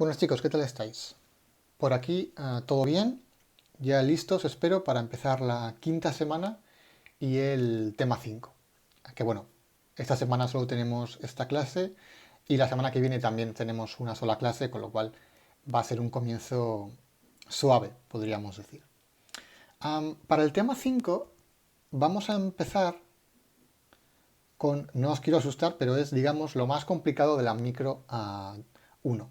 Buenos chicos, ¿qué tal estáis? Por aquí, todo bien, ya listos, espero, para empezar la quinta semana y el tema 5. Que bueno, esta semana solo tenemos esta clase y la semana que viene también tenemos una sola clase, con lo cual va a ser un comienzo suave, podríamos decir. Para el tema 5 vamos a empezar con, no os quiero asustar, pero es, digamos, lo más complicado de la micro 1.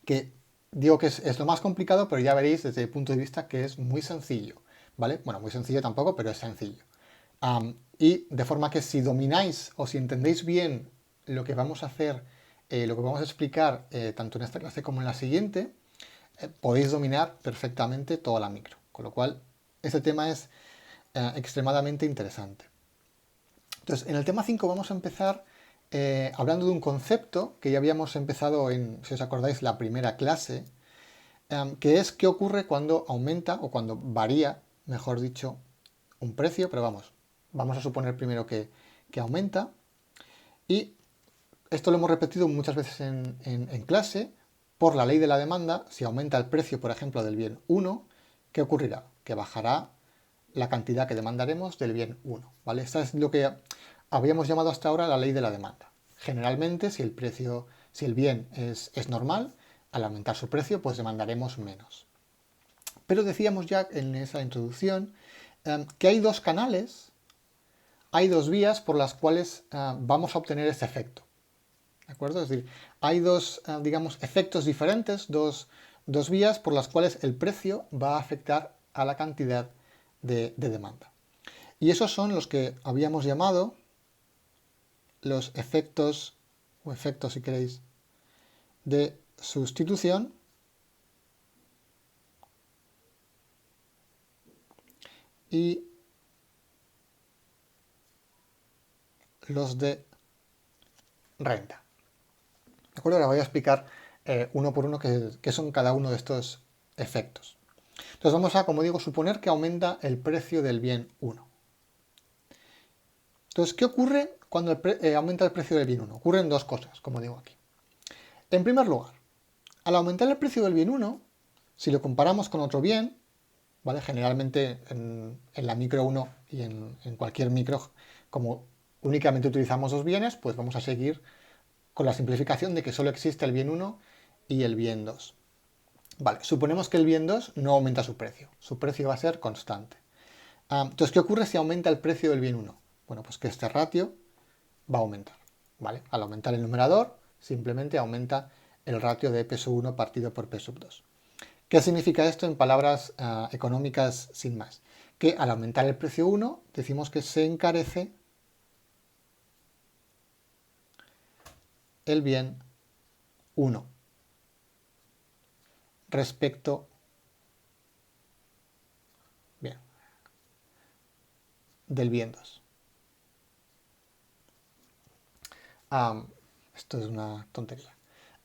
Que digo que es lo más complicado, pero ya veréis desde el punto de vista que es muy sencillo, ¿vale? Bueno, muy sencillo tampoco, pero es sencillo. Y de forma que si domináis o si entendéis bien lo que vamos a hacer, lo que vamos a explicar, tanto en esta clase como en la siguiente, podéis dominar perfectamente toda la micro. Con lo cual, este tema es extremadamente interesante. Entonces, en el tema 5 vamos a empezar hablando de un concepto que ya habíamos empezado en, si os acordáis, la primera clase, que es qué ocurre cuando aumenta o cuando varía, mejor dicho, un precio, pero vamos a suponer primero que aumenta. Y esto lo hemos repetido muchas veces en clase. Por la ley de la demanda, si aumenta el precio, por ejemplo, del bien 1, ¿qué ocurrirá? Que bajará la cantidad que demandaremos del bien 1, ¿vale? Esta es lo que habíamos llamado hasta ahora la ley de la demanda. Generalmente, si el bien es normal, al aumentar su precio, pues demandaremos menos. Pero decíamos ya en esa introducción que hay dos canales, hay dos vías por las cuales vamos a obtener este efecto. ¿De acuerdo? Es decir, hay dos, digamos, efectos diferentes, dos vías por las cuales el precio va a afectar a la cantidad de demanda. Y esos son los que habíamos llamado los efectos, o efectos si queréis, de sustitución y los de renta. ¿De acuerdo? Ahora voy a explicar uno por uno qué son cada uno de estos efectos. Entonces vamos a, como digo, suponer que aumenta el precio del bien 1. Entonces, ¿qué ocurre cuando aumenta el precio del bien 1? Ocurren dos cosas, como digo aquí. En primer lugar, al aumentar el precio del bien 1, si lo comparamos con otro bien, ¿vale? Generalmente en la micro 1 y en cualquier micro, como únicamente utilizamos dos bienes, pues vamos a seguir con la simplificación de que solo existe el bien 1 y el bien 2. Vale, suponemos que el bien 2 no aumenta su precio va a ser constante. Entonces, ¿qué ocurre si aumenta el precio del bien 1? Bueno, pues que este ratio va a aumentar, ¿vale? Al aumentar el numerador, simplemente aumenta el ratio de P sub 1 partido por P sub 2. ¿Qué significa esto en palabras económicas sin más? Que al aumentar el precio 1, decimos que se encarece el bien 1 respecto bien, del bien 2. Esto es una tontería.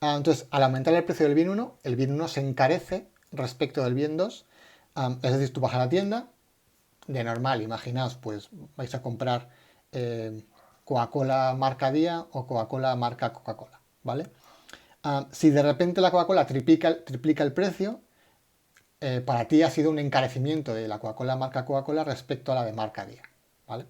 Entonces, al aumentar el precio del bien 1, el bien 1 se encarece respecto del bien 2. Es decir, tú vas a la tienda, de normal, imaginaos, pues vais a comprar Coca-Cola marca Día o Coca-Cola marca Coca-Cola, ¿vale? Si de repente la Coca-Cola triplica el precio, para ti ha sido un encarecimiento de la Coca-Cola marca Coca-Cola respecto a la de marca Día, ¿vale?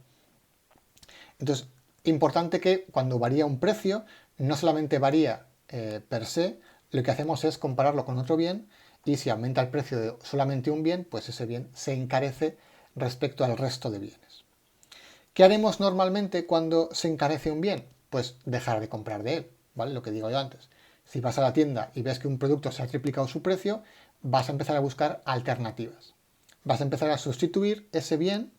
Entonces, importante que cuando varía un precio, no solamente varía per se, lo que hacemos es compararlo con otro bien y si aumenta el precio de solamente un bien, pues ese bien se encarece respecto al resto de bienes. ¿Qué haremos normalmente cuando se encarece un bien? Pues dejar de comprar de él, ¿vale? Lo que digo yo antes. Si vas a la tienda y ves que un producto se ha triplicado su precio, vas a empezar a buscar alternativas. Vas a empezar a sustituir ese bien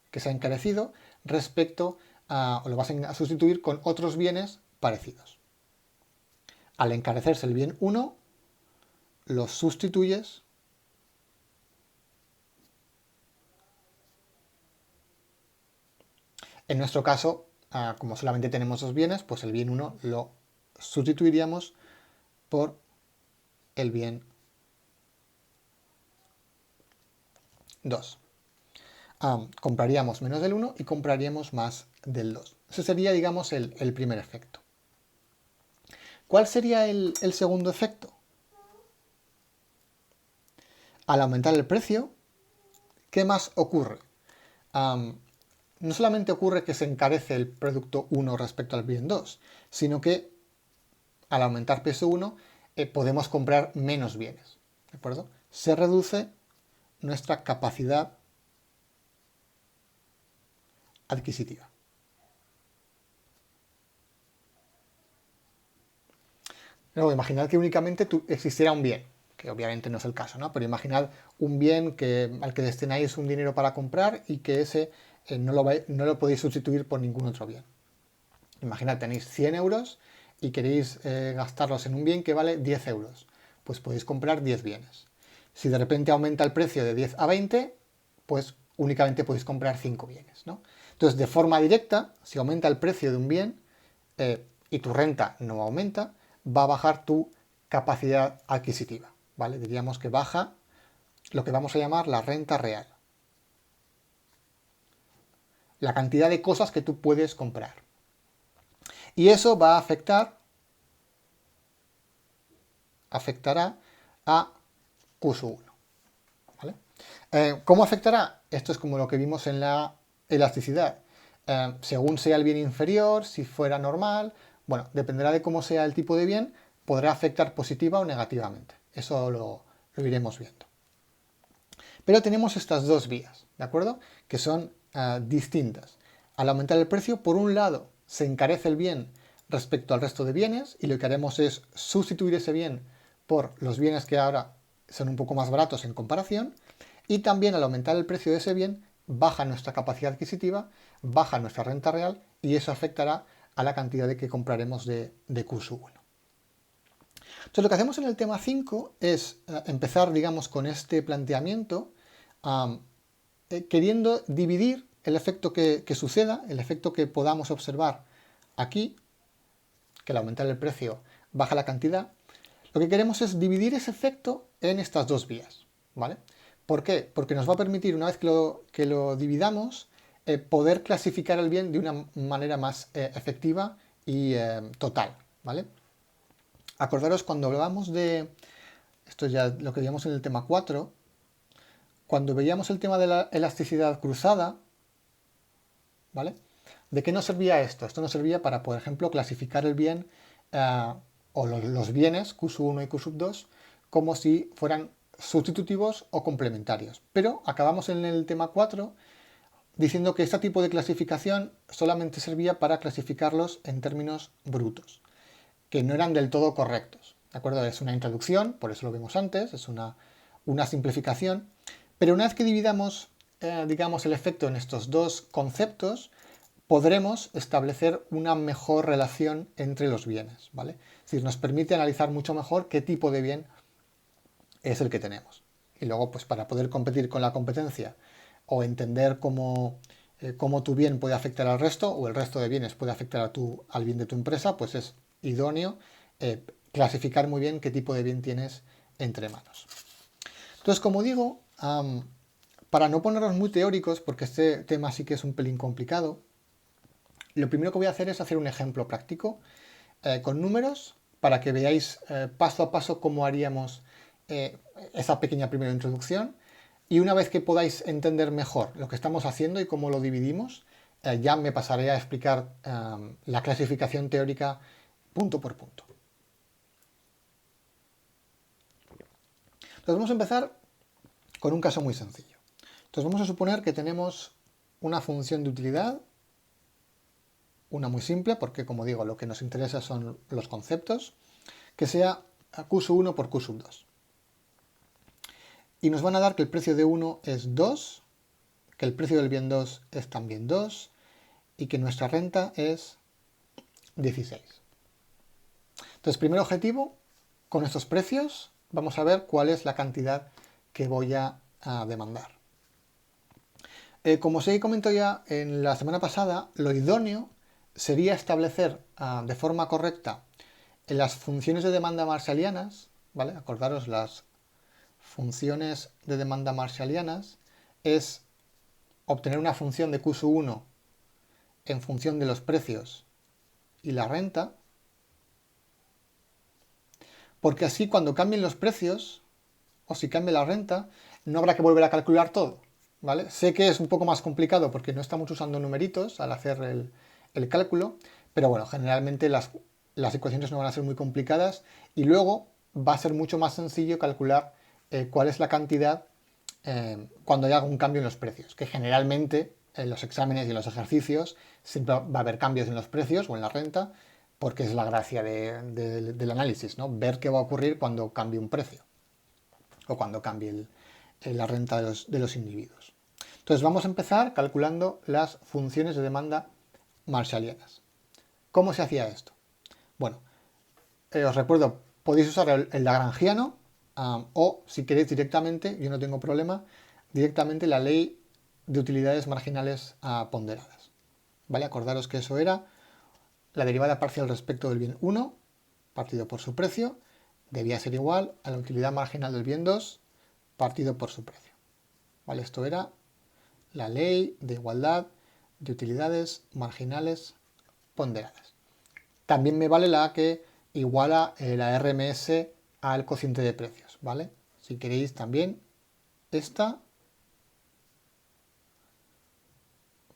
que se ha encarecido respecto o lo vas a sustituir con otros bienes parecidos. Al encarecerse el bien 1, lo sustituyes en nuestro caso, como solamente tenemos dos bienes, pues el bien 1 lo sustituiríamos por el bien 2. Compraríamos menos del 1 y compraríamos más del 2. Ese sería, digamos, el primer efecto. ¿Cuál sería el segundo efecto? Al aumentar el precio, ¿qué más ocurre? No solamente ocurre que se encarece el producto 1 respecto al bien 2, sino que al aumentar peso 1 podemos comprar menos bienes. ¿De acuerdo? Se reduce nuestra capacidad adquisitiva. Luego, imaginad que únicamente existiera un bien, que obviamente no es el caso, ¿no? Pero imaginad un bien al que destináis un dinero para comprar y que ese no lo podéis sustituir por ningún otro bien. Imaginad, tenéis 100 euros y queréis gastarlos en un bien que vale 10 euros. Pues podéis comprar 10 bienes. Si de repente aumenta el precio de 10 a 20, pues únicamente podéis comprar 5 bienes, ¿no? Entonces, de forma directa, si aumenta el precio de un bien y tu renta no aumenta, va a bajar tu capacidad adquisitiva, ¿vale? Diríamos que baja lo que vamos a llamar la renta real. La cantidad de cosas que tú puedes comprar. Y eso va a afectará a Q1. ¿Vale? ¿Cómo afectará? Esto es como lo que vimos en la elasticidad. Según sea el bien inferior, si fuera normal, bueno, dependerá de cómo sea el tipo de bien, podrá afectar positiva o negativamente. Eso lo iremos viendo. Pero tenemos estas dos vías, ¿de acuerdo? Que son distintas. Al aumentar el precio, por un lado, se encarece el bien respecto al resto de bienes y lo que haremos es sustituir ese bien por los bienes que ahora son un poco más baratos en comparación, y también al aumentar el precio de ese bien baja nuestra capacidad adquisitiva, baja nuestra renta real y eso afectará a la cantidad de que compraremos de Q1. Entonces lo que hacemos en el tema 5 es empezar, digamos, con este planteamiento queriendo dividir el efecto que suceda, el efecto que podamos observar aquí, que al aumentar el precio baja la cantidad. Lo que queremos es dividir ese efecto en estas dos vías, ¿vale? ¿Por qué? Porque nos va a permitir, una vez que lo dividamos, poder clasificar el bien de una manera más efectiva y total, ¿vale? Acordaros cuando hablábamos de, esto ya lo que veíamos en el tema 4, cuando veíamos el tema de la elasticidad cruzada, ¿vale? ¿De qué nos servía esto? Esto nos servía para, por ejemplo, clasificar el bien o los bienes Q1 y Q2 como si fueran sustitutivos o complementarios. Pero acabamos en el tema 4 diciendo que este tipo de clasificación solamente servía para clasificarlos en términos brutos, que no eran del todo correctos. ¿De acuerdo? Es una introducción, por eso lo vimos antes, es una simplificación, pero una vez que dividamos, digamos, el efecto en estos dos conceptos, podremos establecer una mejor relación entre los bienes, ¿vale? Es decir, nos permite analizar mucho mejor qué tipo de bien es el que tenemos. Y luego, pues para poder competir con la competencia o entender cómo tu bien puede afectar al resto o el resto de bienes puede afectar al bien de tu empresa, pues es idóneo clasificar muy bien qué tipo de bien tienes entre manos. Entonces, como digo, para no ponernos muy teóricos, porque este tema sí que es un pelín complicado, lo primero que voy a hacer es hacer un ejemplo práctico con números para que veáis paso a paso cómo haríamos esa pequeña primera introducción, y una vez que podáis entender mejor lo que estamos haciendo y cómo lo dividimos, ya me pasaré a explicar la clasificación teórica punto por punto. Entonces vamos a empezar con un caso muy sencillo. Entonces vamos a suponer que tenemos una función de utilidad, una muy simple, porque como digo, lo que nos interesa son los conceptos, que sea Q1 por Q2. Y nos van a dar que el precio de 1 es 2, que el precio del bien 2 es también 2 y que nuestra renta es 16. Entonces, primer objetivo, con estos precios vamos a ver cuál es la cantidad que voy a demandar. Como os he comentado ya en la semana pasada, lo idóneo sería establecer de forma correcta las funciones de demanda marshallianas, ¿vale? Acordaros, las funciones de demanda marshallianas es obtener una función de Q1 en función de los precios y la renta, porque así cuando cambien los precios o si cambie la renta, no habrá que volver a calcular todo, ¿vale? Sé que es un poco más complicado porque no estamos usando numeritos al hacer el cálculo, pero bueno, generalmente las ecuaciones no van a ser muy complicadas y luego va a ser mucho más sencillo calcular cuál es la cantidad cuando haya algún cambio en los precios, que generalmente en los exámenes y en los ejercicios siempre va a haber cambios en los precios o en la renta, porque es la gracia del análisis, ¿no? Ver qué va a ocurrir cuando cambie un precio o cuando cambie la renta de los individuos. Entonces vamos a empezar calculando las funciones de demanda marshallianas. ¿Cómo se hacía esto? Bueno, os recuerdo, podéis usar el lagrangiano o si queréis directamente, yo no tengo problema, directamente la ley de utilidades marginales ponderadas. ¿Vale? Acordaros que eso era la derivada parcial respecto del bien 1 partido por su precio debía ser igual a la utilidad marginal del bien 2 partido por su precio. ¿Vale? Esto era la ley de igualdad de utilidades marginales ponderadas. También me vale la que iguala la RMS al cociente de precios, ¿vale? Si queréis también esta,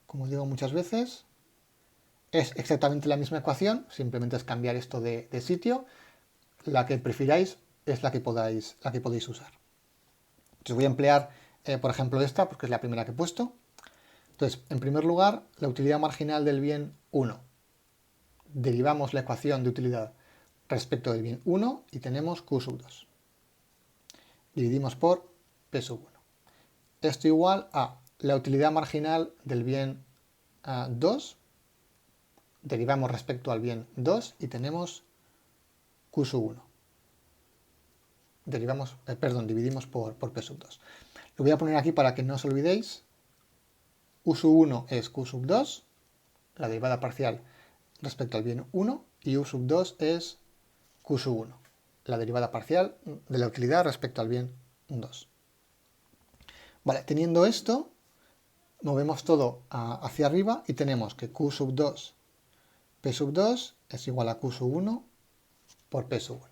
como digo muchas veces, es exactamente la misma ecuación, simplemente es cambiar esto de sitio. La que prefiráis es la que podéis usar. Entonces voy a emplear, por ejemplo, esta, porque es la primera que he puesto. Entonces, en primer lugar, la utilidad marginal del bien 1. Derivamos la ecuación de utilidad respecto del bien 1 y tenemos Q sub 2. Dividimos por P sub 1. Esto igual a la utilidad marginal del bien 2. Derivamos respecto al bien 2 y tenemos Q sub 1. Dividimos por P sub 2. Lo voy a poner aquí para que no os olvidéis. U sub 1 es Q sub 2, la derivada parcial respecto al bien 1, y U sub 2 es Q sub 1, la derivada parcial de la utilidad respecto al bien 2. Vale, teniendo esto, movemos todo hacia arriba y tenemos que Q sub 2, P sub 2 es igual a Q sub 1 por P sub 1.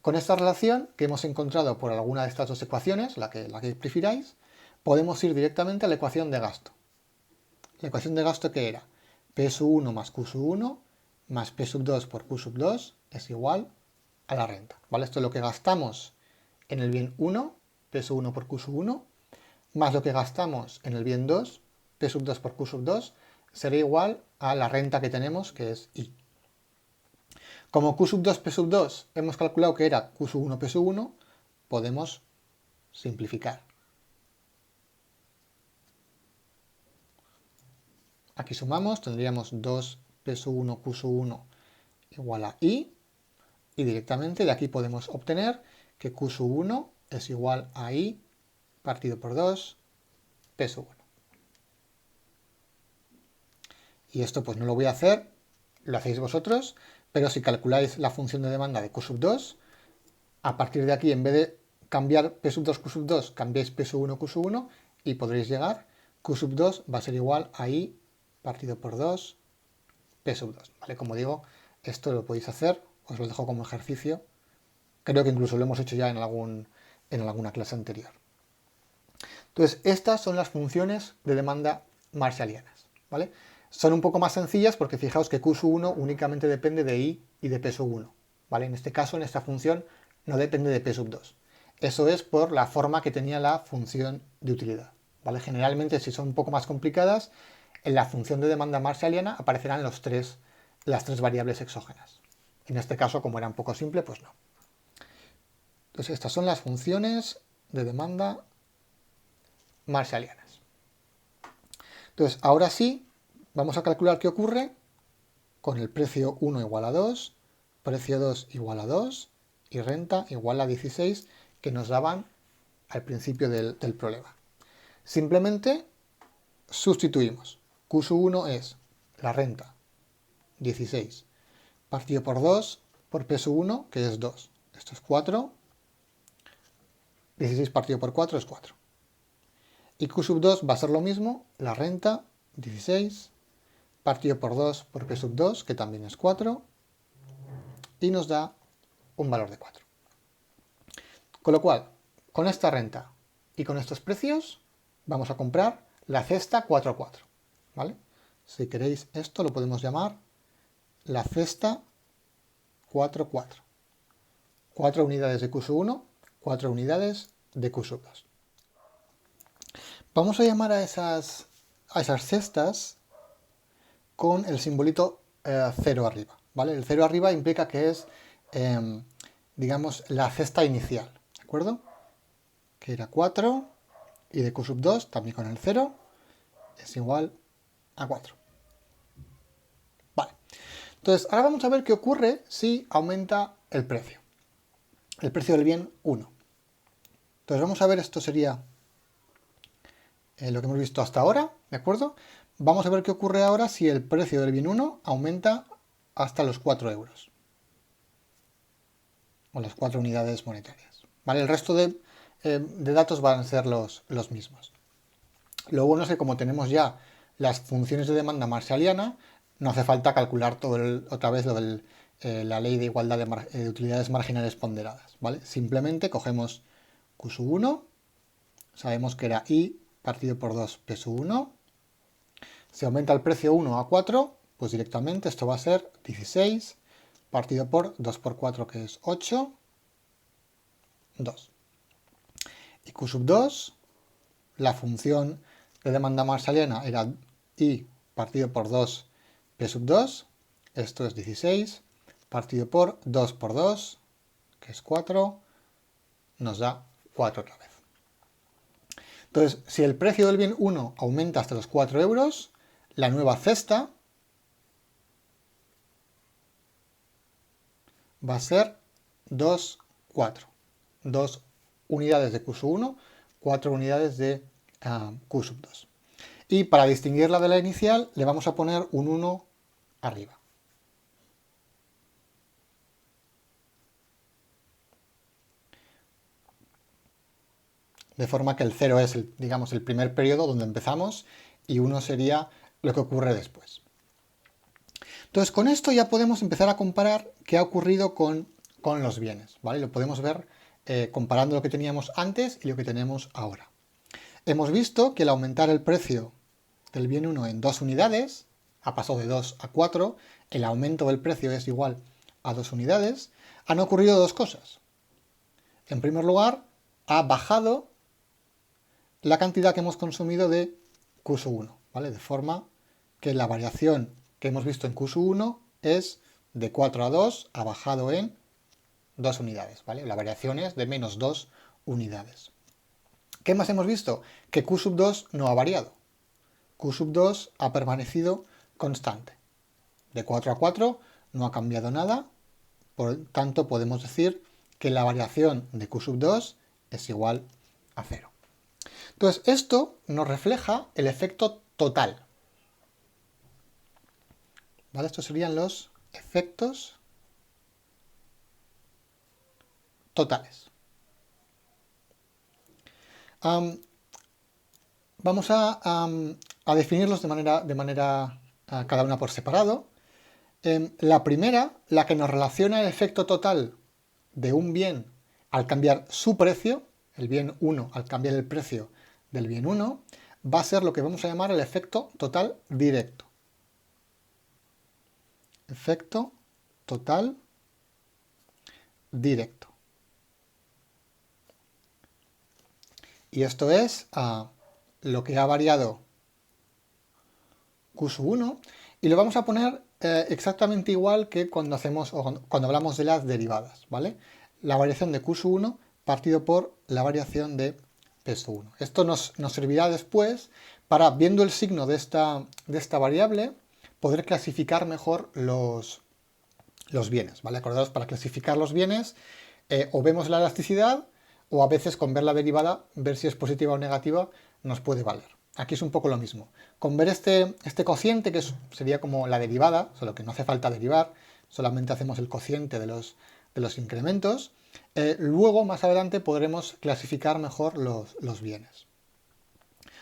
Con esta relación que hemos encontrado por alguna de estas dos ecuaciones, la que prefiráis, podemos ir directamente a la ecuación de gasto. La ecuación de gasto que era P sub 1 más Q sub 1 más P sub 2 por Q sub 2 es igual a la renta. ¿Vale? Esto es lo que gastamos en el bien 1, P sub 1 por Q sub 1, más lo que gastamos en el bien 2, P sub 2 por Q sub 2, será igual a la renta que tenemos, que es I. Como Q sub 2, P sub 2 hemos calculado que era Q sub 1, P sub 1, podemos simplificar. Aquí sumamos, tendríamos 2P sub 1, Q sub 1 igual a I, y directamente de aquí podemos obtener que Q sub 1 es igual a I partido por 2, P sub 1. Y esto pues no lo voy a hacer, lo hacéis vosotros, pero si calculáis la función de demanda de Q sub 2, a partir de aquí en vez de cambiar P sub 2, Q sub 2, cambiáis P sub 1, Q sub 1 y podréis llegar, Q sub 2 va a ser igual a I partido por 2, P sub 2. ¿Vale? Como digo, esto lo podéis hacer, os lo dejo como ejercicio. Creo que incluso lo hemos hecho ya en alguna clase anterior. Entonces, estas son las funciones de demanda marshallianas, ¿vale? Son un poco más sencillas porque fijaos que Q sub 1 únicamente depende de I y de P sub 1, ¿vale? En este caso, en esta función, no depende de P sub 2. Eso es por la forma que tenía la función de utilidad, ¿vale? Generalmente, si son un poco más complicadas, en la función de demanda marshalliana aparecerán las tres variables exógenas. En este caso, como era un poco simple, pues no. Entonces, estas son las funciones de demanda marshallianas. Entonces, ahora sí, vamos a calcular qué ocurre con el precio 1 igual a 2, precio 2 igual a 2 y renta igual a 16 que nos daban al principio del problema. Simplemente sustituimos. Q sub 1 es la renta, 16, partido por 2 por P sub 1, que es 2. Esto es 4. 16 partido por 4 es 4. Y Q sub 2 va a ser lo mismo, la renta, 16, partido por 2 por P sub 2, que también es 4, y nos da un valor de 4. Con lo cual, con esta renta y con estos precios, vamos a comprar la cesta 4x4, ¿vale? Si queréis esto lo podemos llamar la cesta 4x4. 4 unidades de Q1, 4 unidades de Q2. Vamos a llamar a esas cestas con el simbolito 0 arriba, ¿vale? El 0 arriba implica que es, digamos, la cesta inicial, ¿de acuerdo? Que era 4 y de Q2 también con el 0 es igual a 4. Vale. Entonces, ahora vamos a ver qué ocurre si aumenta el precio del bien 1. Entonces, vamos a ver, esto sería lo que hemos visto hasta ahora, ¿de acuerdo? Vamos a ver qué ocurre ahora si el precio del bien 1 aumenta hasta los 4 euros. O las 4 unidades monetarias. ¿Vale? El resto de datos van a ser los mismos. Lo bueno es que como tenemos ya las funciones de demanda marshalliana, no hace falta calcular otra vez lo de la ley de igualdad de utilidades marginales ponderadas, ¿vale? Simplemente cogemos Q1, sabemos que era I partido por 2 P sub 1. Si aumenta el precio 1 a 4, pues directamente esto va a ser 16 partido por 2 por 4, que es 8, 2. Y Q2, la función de demanda marshalliana era I partido por 2 P sub 2, esto es 16, partido por 2 por 2, que es 4, nos da 4 otra vez. Entonces, si el precio del bien 1 aumenta hasta los 4 euros, la nueva cesta va a ser 2, 4. 2 unidades de Q1, 4 unidades de Q2. Y para distinguirla de la inicial, le vamos a poner un 1 arriba. De forma que el 0 es, digamos, el primer periodo donde empezamos y 1 sería lo que ocurre después. Entonces, con esto ya podemos empezar a comparar qué ha ocurrido con los bienes, ¿vale? Lo podemos ver comparando lo que teníamos antes y lo que tenemos ahora. Hemos visto que al aumentar el precio del bien 1 en 2 unidades, ha pasado de 2 a 4, el aumento del precio es igual a 2 unidades, han ocurrido dos cosas. En primer lugar, ha bajado la cantidad que hemos consumido de Q1, ¿vale? De forma que la variación que hemos visto en Q1 es de 4 a 2, ha bajado en 2 unidades, ¿vale? La variación es de menos 2 unidades. ¿Qué más hemos visto? Que Q2 no ha variado. Q2 ha permanecido constante. De 4 a 4 no ha cambiado nada, por tanto podemos decir que la variación de Q2 es igual a 0. Entonces, esto nos refleja el efecto total. ¿Vale? Estos serían los efectos totales. Vamos a definirlos de manera cada una por separado. La primera, la que nos relaciona el efecto total de un bien al cambiar su precio, el bien 1 al cambiar el precio del bien 1, va a ser lo que vamos a llamar el efecto total directo. Efecto total directo. Y esto es lo que ha variado Q1 y lo vamos a poner exactamente igual que cuando hablamos de las derivadas, ¿vale? La variación de Q1 partido por la variación de P1. Esto nos servirá después para, viendo el signo de esta variable, poder clasificar mejor los bienes, ¿vale? Acordaos, para clasificar los bienes o vemos la elasticidad o a veces con ver la derivada, ver si es positiva o negativa, nos puede valer. Aquí es un poco lo mismo. Con ver este cociente, que sería como la derivada, solo que no hace falta derivar, solamente hacemos el cociente de los incrementos, luego más adelante podremos clasificar mejor los bienes.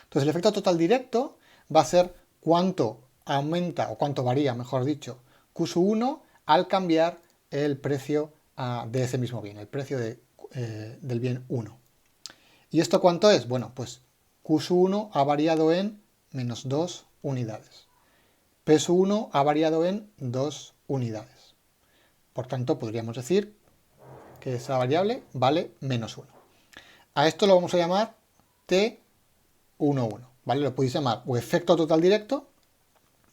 Entonces el efecto total directo va a ser cuánto aumenta, o cuánto varía, mejor dicho, Q1 al cambiar el precio de ese mismo bien, el precio del bien 1. ¿Y esto cuánto es? Bueno, pues Q1 ha variado en menos 2 unidades. P1 ha variado en 2 unidades. Por tanto, podríamos decir que esa variable vale menos 1. A esto lo vamos a llamar T11, ¿vale? Lo podéis llamar o efecto total directo,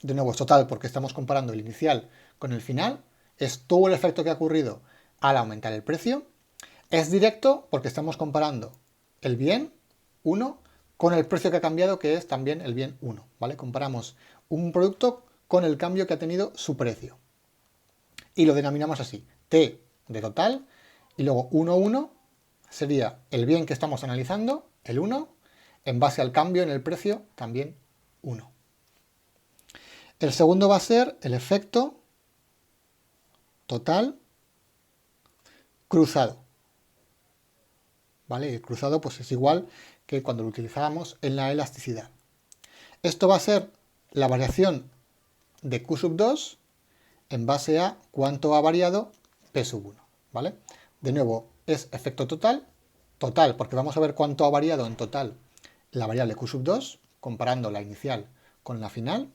de nuevo es total porque estamos comparando el inicial con el final, es todo el efecto que ha ocurrido al aumentar el precio. Es directo porque estamos comparando el bien 1 con el precio que ha cambiado, que es también el bien 1, ¿vale? Comparamos un producto con el cambio que ha tenido su precio. Y lo denominamos así, T de total, y luego 1, 1 sería el bien que estamos analizando, el 1, en base al cambio en el precio, también 1. El segundo va a ser el efecto total cruzado. ¿Vale? El cruzado pues es igual que cuando lo utilizábamos en la elasticidad. Esto va a ser la variación de Q sub 2 en base a cuánto ha variado P sub 1. ¿Vale? De nuevo, es efecto total, total porque vamos a ver cuánto ha variado en total la variable Q sub 2, comparando la inicial con la final,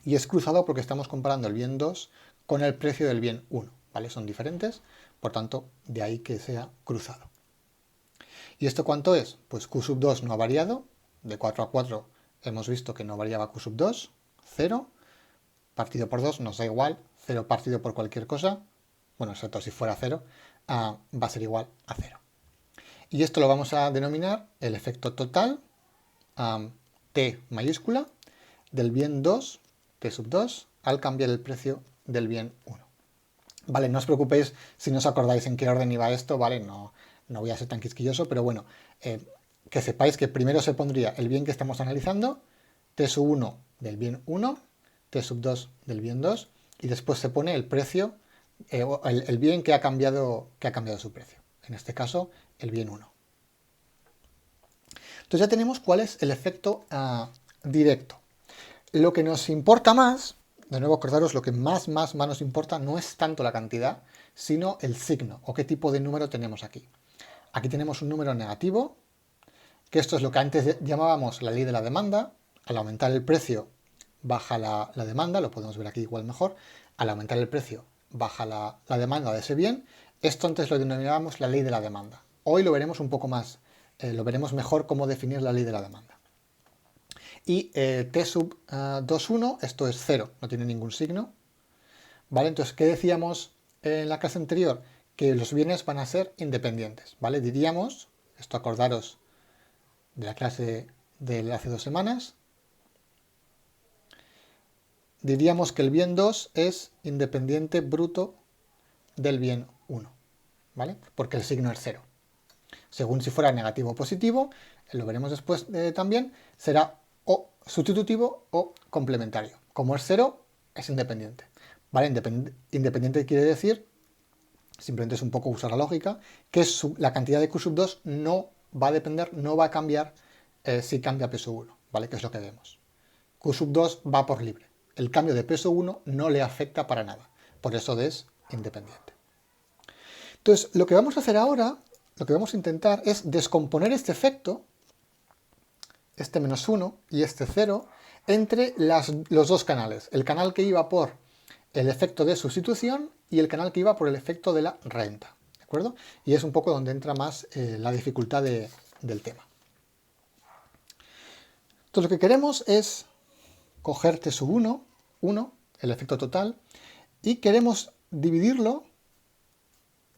y es cruzado porque estamos comparando el bien 2 con el precio del bien 1. ¿Vale? Son diferentes, por tanto, de ahí que sea cruzado. ¿Y esto cuánto es? Pues Q sub 2 no ha variado, de 4 a 4 hemos visto que no variaba Q sub 2, 0, partido por 2 nos da igual, 0 partido por cualquier cosa, bueno, excepto si fuera 0, va a ser igual a 0. Y esto lo vamos a denominar el efecto total, T mayúscula, del bien 2, T sub 2, al cambiar el precio del bien 1. Vale, no os preocupéis si no os acordáis en qué orden iba esto, ¿vale? No voy a ser tan quisquilloso, pero bueno, que sepáis que primero se pondría el bien que estamos analizando, T sub 1 del bien 1, T sub 2 del bien 2, y después se pone el precio, el bien que ha cambiado su precio. En este caso, el bien 1. Entonces ya tenemos cuál es el efecto directo. Lo que nos importa más, de nuevo acordaros, lo que más nos importa no es tanto la cantidad, sino el signo o qué tipo de número tenemos aquí. Aquí tenemos un número negativo, que esto es lo que antes llamábamos la ley de la demanda. Al aumentar el precio baja la demanda, lo podemos ver aquí igual mejor. Al aumentar el precio baja la demanda de ese bien. Esto antes lo denominábamos la ley de la demanda. Hoy lo veremos un poco más, lo veremos mejor cómo definir la ley de la demanda. Y T sub 2,1, esto es 0, no tiene ningún signo. ¿Vale? Entonces, ¿qué decíamos en la clase anterior? Que los bienes van a ser independientes, ¿vale? Diríamos, esto acordaros de la clase de hace 2 semanas, diríamos que el bien 2 es independiente bruto del bien 1, ¿vale? Porque el signo es 0. Según si fuera negativo o positivo, lo veremos después también, será o sustitutivo o complementario. Como es 0, es independiente. ¿Vale? Independiente quiere decir, simplemente es un poco usar la lógica, que la cantidad de Q sub 2 no va a depender, no va a cambiar si cambia P sub 1, ¿vale? Que es lo que vemos. Q sub 2 va por libre. El cambio de P sub 1 no le afecta para nada. Por eso es independiente. Entonces, lo que vamos a hacer ahora, lo que vamos a intentar es descomponer este efecto, este menos 1 y este 0, entre los dos canales. El canal que iba por el efecto de sustitución y el canal que iba por el efecto de la renta. ¿De acuerdo? Y es un poco donde entra más la dificultad del tema. Entonces lo que queremos es coger T sub 1, el efecto total, y queremos dividirlo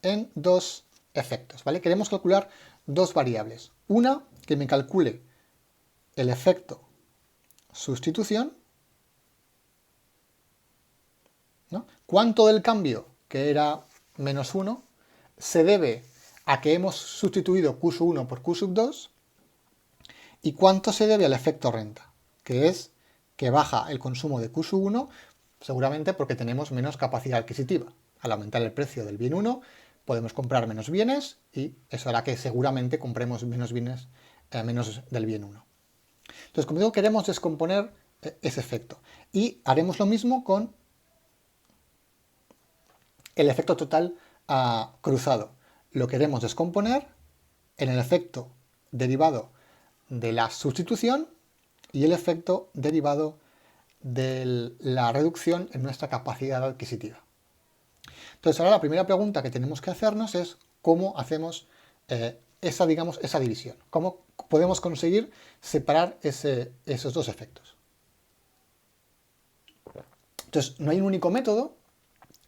en dos efectos, ¿vale? Queremos calcular dos variables. Una que me calcule el efecto sustitución, ¿no? ¿Cuánto del cambio, que era menos 1, se debe a que hemos sustituido Q sub 1 por Q sub 2? ¿Y cuánto se debe al efecto renta? Que es que baja el consumo de Q sub 1, seguramente porque tenemos menos capacidad adquisitiva. Al aumentar el precio del bien 1, podemos comprar menos bienes y eso hará que seguramente compremos menos bienes, menos del bien 1. Entonces, como digo, queremos descomponer ese efecto. Y haremos lo mismo con el efecto total cruzado. Lo queremos descomponer en el efecto derivado de la sustitución y el efecto derivado de la reducción en nuestra capacidad adquisitiva. Entonces ahora la primera pregunta que tenemos que hacernos es cómo hacemos esa división, cómo podemos conseguir separar esos dos efectos. Entonces no hay un único método,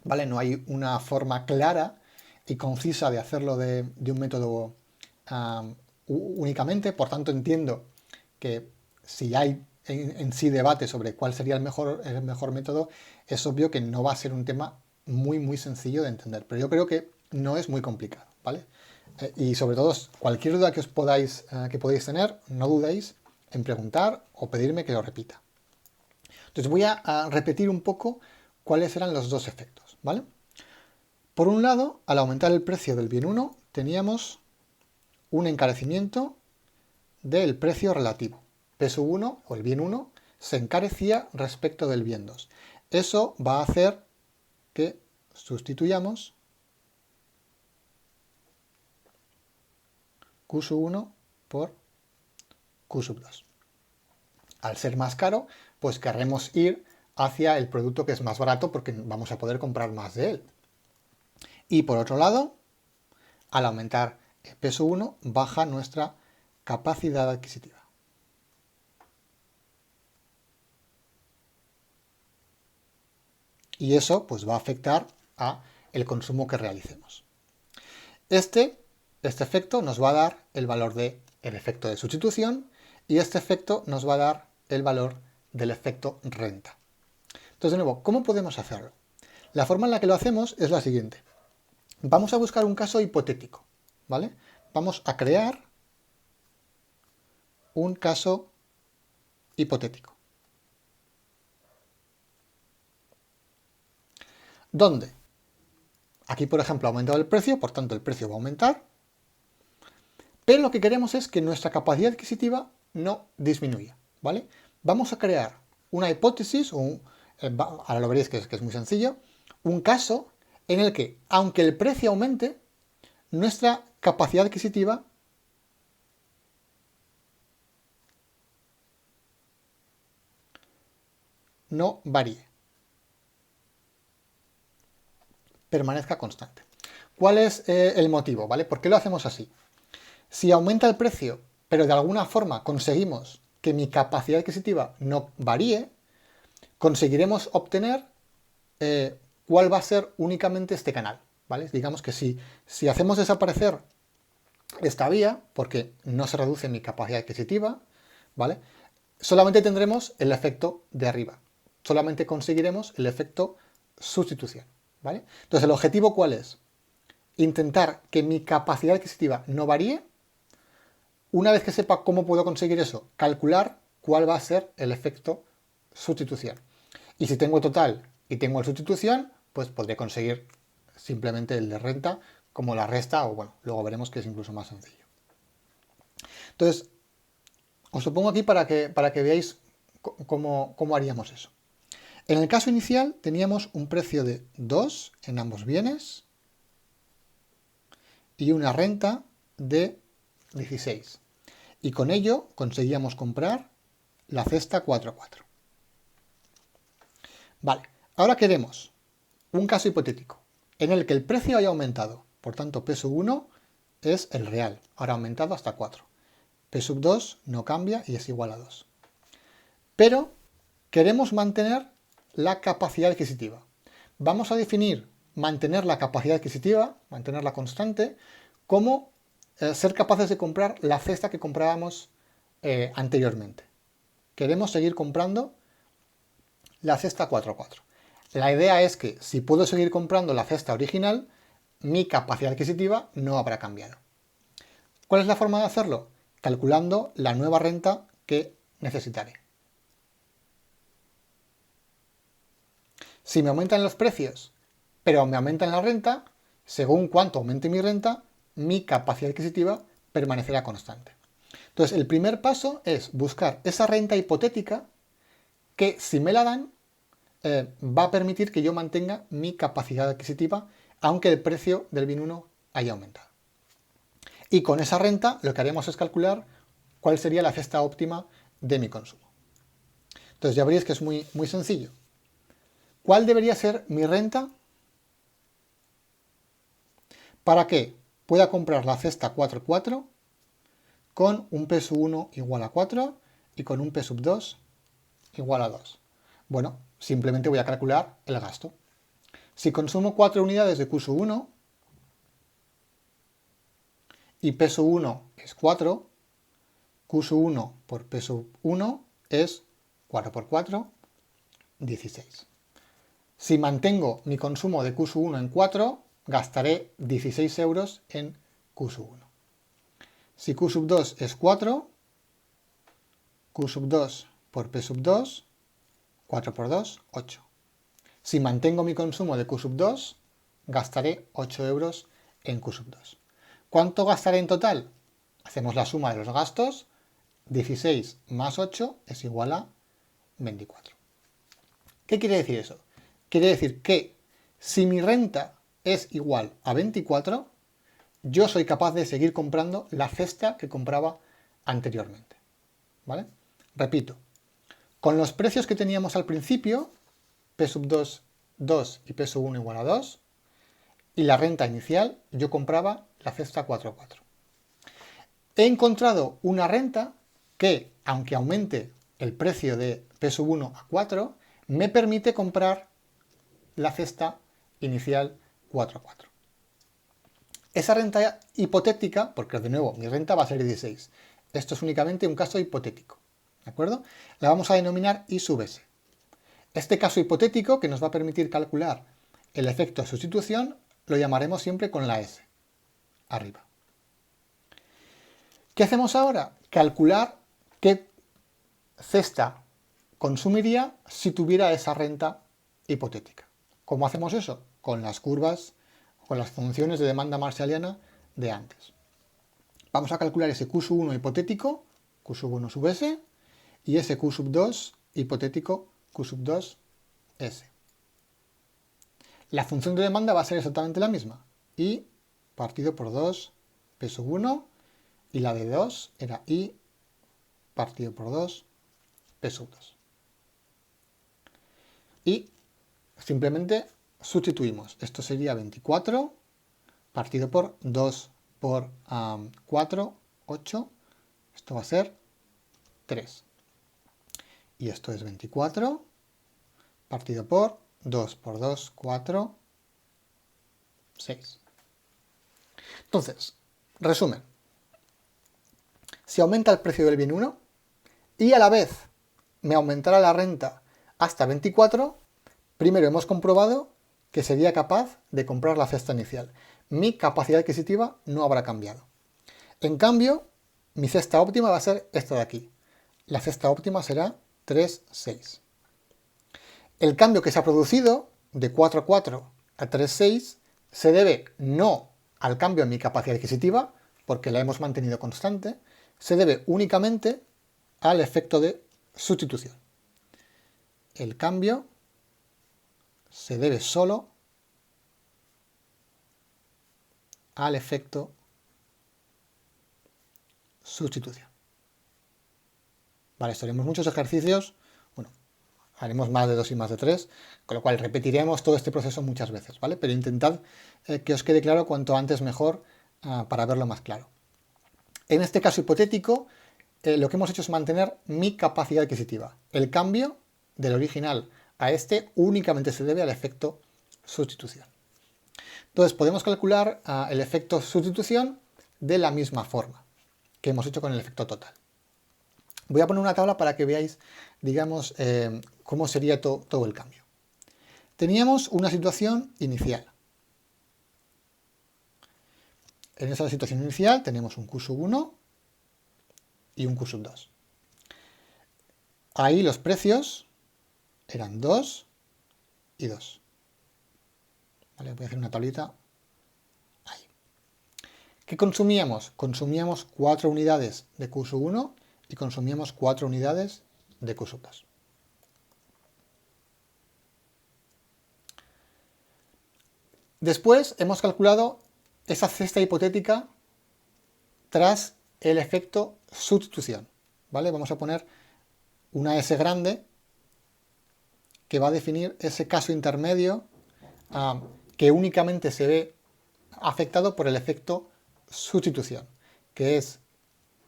¿vale? No hay una forma clara y concisa de hacerlo de un método únicamente, por tanto entiendo que si hay en sí debate sobre cuál sería el mejor método, es obvio que no va a ser un tema muy sencillo de entender, pero yo creo que no es muy complicado, ¿vale? Y sobre todo, cualquier duda que podáis tener, no dudéis en preguntar o pedirme que lo repita. Entonces voy a repetir un poco cuáles eran los dos efectos, ¿vale? Por un lado, al aumentar el precio del bien 1, teníamos un encarecimiento del precio relativo. Peso 1 o el bien 1 se encarecía respecto del bien 2. Eso va a hacer que sustituyamos Q sub 1 por Q sub 2. Al ser más caro, pues querremos ir hacia el producto que es más barato porque vamos a poder comprar más de él. Y por otro lado, al aumentar el peso 1, baja nuestra capacidad adquisitiva. Y eso pues va a afectar a el consumo que realicemos. Este efecto nos va a dar el valor del efecto de sustitución y este efecto nos va a dar el valor del efecto renta. Entonces, de nuevo, ¿cómo podemos hacerlo? La forma en la que lo hacemos es la siguiente. Vamos a buscar un caso hipotético, ¿vale? Vamos a crear un caso hipotético. ¿Dónde? Aquí, por ejemplo, ha aumentado el precio, por tanto el precio va a aumentar, pero lo que queremos es que nuestra capacidad adquisitiva no disminuya, ¿vale? Vamos a crear una hipótesis, ahora lo veréis que es muy sencillo, un caso en el que, aunque el precio aumente, nuestra capacidad adquisitiva no varíe, permanezca constante. ¿Cuál es el motivo? ¿Vale? ¿Por qué lo hacemos así? Si aumenta el precio, pero de alguna forma conseguimos que mi capacidad adquisitiva no varíe, conseguiremos obtener cuál va a ser únicamente este canal, ¿vale? Digamos que si hacemos desaparecer esta vía, porque no se reduce mi capacidad adquisitiva, ¿vale? Solamente tendremos el efecto de arriba. Solamente conseguiremos el efecto sustitución, ¿vale? Entonces, ¿el objetivo cuál es? Intentar que mi capacidad adquisitiva no varíe. Una vez que sepa cómo puedo conseguir eso, calcular cuál va a ser el efecto sustitución. Y si tengo total y tengo el sustitución, pues podré conseguir simplemente el de renta como la resta, o bueno, luego veremos que es incluso más sencillo. Entonces, os lo pongo aquí para que veáis cómo haríamos eso. En el caso inicial teníamos un precio de 2 en ambos bienes y una renta de 16. Y con ello conseguíamos comprar la cesta 4x4. Vale, ahora queremos un caso hipotético en el que el precio haya aumentado. Por tanto, P sub 1 es el real, ahora ha aumentado hasta 4. P sub 2 no cambia y es igual a 2. Pero queremos mantener la capacidad adquisitiva. Vamos a definir mantener la capacidad adquisitiva, mantenerla constante, como ser capaces de comprar la cesta que comprábamos anteriormente. Queremos seguir comprando la cesta 4x4. La idea es que si puedo seguir comprando la cesta original, mi capacidad adquisitiva no habrá cambiado. ¿Cuál es la forma de hacerlo? Calculando la nueva renta que necesitaré. Si me aumentan los precios, pero me aumentan la renta, según cuánto aumente mi renta, mi capacidad adquisitiva permanecerá constante. Entonces, el primer paso es buscar esa renta hipotética que, si me la dan, va a permitir que yo mantenga mi capacidad adquisitiva aunque el precio del bien 1 haya aumentado. Y con esa renta lo que haremos es calcular cuál sería la cesta óptima de mi consumo. Entonces ya veréis que es muy sencillo. ¿Cuál debería ser mi renta para que pueda comprar la cesta 4,4 con un P1 igual a 4 y con un P2 igual a 2? Bueno, simplemente voy a calcular el gasto. Si consumo 4 unidades de Q1 y P1 es 4, Q1 por P1 es 4 por 4, 16. Si mantengo mi consumo de Q1 en 4, gastaré 16 euros en Q1. Si Q2 es 4, Q2 por P2, 4 por 2, 8. Si mantengo mi consumo de Q2, gastaré 8 euros en Q2. ¿Cuánto gastaré en total? Hacemos la suma de los gastos. 16 más 8 es igual a 24. ¿Qué quiere decir eso? Quiere decir que si mi renta es igual a 24, yo soy capaz de seguir comprando la cesta que compraba anteriormente. ¿Vale? Repito, con los precios que teníamos al principio, P2, 2 y P1 igual a 2, y la renta inicial, yo compraba la cesta 4,4. He encontrado una renta que, aunque aumente el precio de P1 a 4, me permite comprar la cesta inicial 4,4. Esa renta hipotética, porque de nuevo mi renta va a ser 16, esto es únicamente un caso hipotético, ¿de acuerdo? La vamos a denominar I sub S. Este caso hipotético, que nos va a permitir calcular el efecto de sustitución, lo llamaremos siempre con la S, arriba. ¿Qué hacemos ahora? Calcular qué cesta consumiría si tuviera esa renta hipotética. ¿Cómo hacemos eso? Con las curvas, con las funciones de demanda marshalliana de antes. Vamos a calcular ese Q1 hipotético, Q1 sub S, y ese Q2 hipotético, Q2 S. La función de demanda va a ser exactamente la misma. I partido por 2 P1, y la de 2 era I partido por 2 P2. Y simplemente sustituimos. Esto sería 24 partido por 2 por 4, 8. Esto va a ser 3. Y esto es 24 partido por 2 por 2, 4, 6. Entonces, resumen. Si aumenta el precio del bien 1 y a la vez me aumentará la renta hasta 24, primero hemos comprobado que sería capaz de comprar la cesta inicial. Mi capacidad adquisitiva no habrá cambiado. En cambio, mi cesta óptima va a ser esta de aquí. La cesta óptima será 3,6. El cambio que se ha producido de 4,4 a 3,6 se debe no al cambio en mi capacidad adquisitiva, porque la hemos mantenido constante, se debe únicamente al efecto de sustitución. El cambio se debe solo al efecto sustitución. Vale, esto haremos muchos ejercicios, bueno, haremos más de 2 y más de 3, con lo cual repetiremos todo este proceso muchas veces, ¿vale? Pero intentad que os quede claro cuanto antes mejor para verlo más claro. En este caso hipotético, lo que hemos hecho es mantener mi capacidad adquisitiva. El cambio del original a este únicamente se debe al efecto sustitución. Entonces podemos calcular el efecto sustitución de la misma forma que hemos hecho con el efecto total. Voy a poner una tabla para que veáis, digamos, cómo sería todo el cambio. Teníamos una situación inicial. En esa situación inicial tenemos un Q1 y un Q2. Ahí los precios eran 2 y 2. ¿Vale? Voy a hacer una tablita ahí. ¿Qué consumíamos? Consumíamos 4 unidades de Q1 y consumíamos 4 unidades de Q2. Después hemos calculado esa cesta hipotética tras el efecto sustitución, ¿vale? Vamos a poner una S grande que va a definir ese caso intermedio que únicamente se ve afectado por el efecto sustitución, que es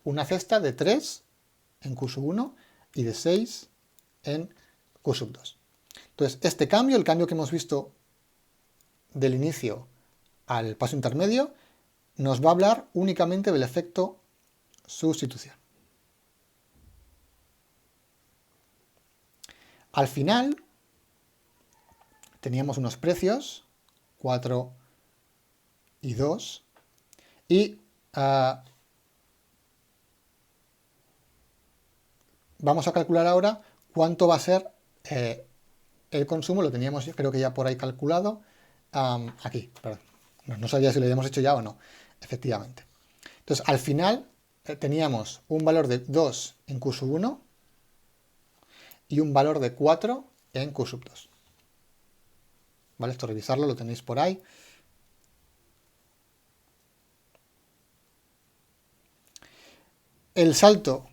una cesta de 3 en Q1 y de 6 en Q2. Entonces, este cambio, el cambio que hemos visto del inicio al paso intermedio, nos va a hablar únicamente del efecto sustitución. Al final, teníamos unos precios, 4 y 2, y vamos a calcular ahora cuánto va a ser el consumo. Lo teníamos, creo que ya por ahí calculado. Aquí, perdón. No sabía si lo habíamos hecho ya o no, efectivamente. Entonces, al final teníamos un valor de 2 en Q1 y un valor de 4 en Q2. ¿Vale? Esto revisarlo, lo tenéis por ahí. El salto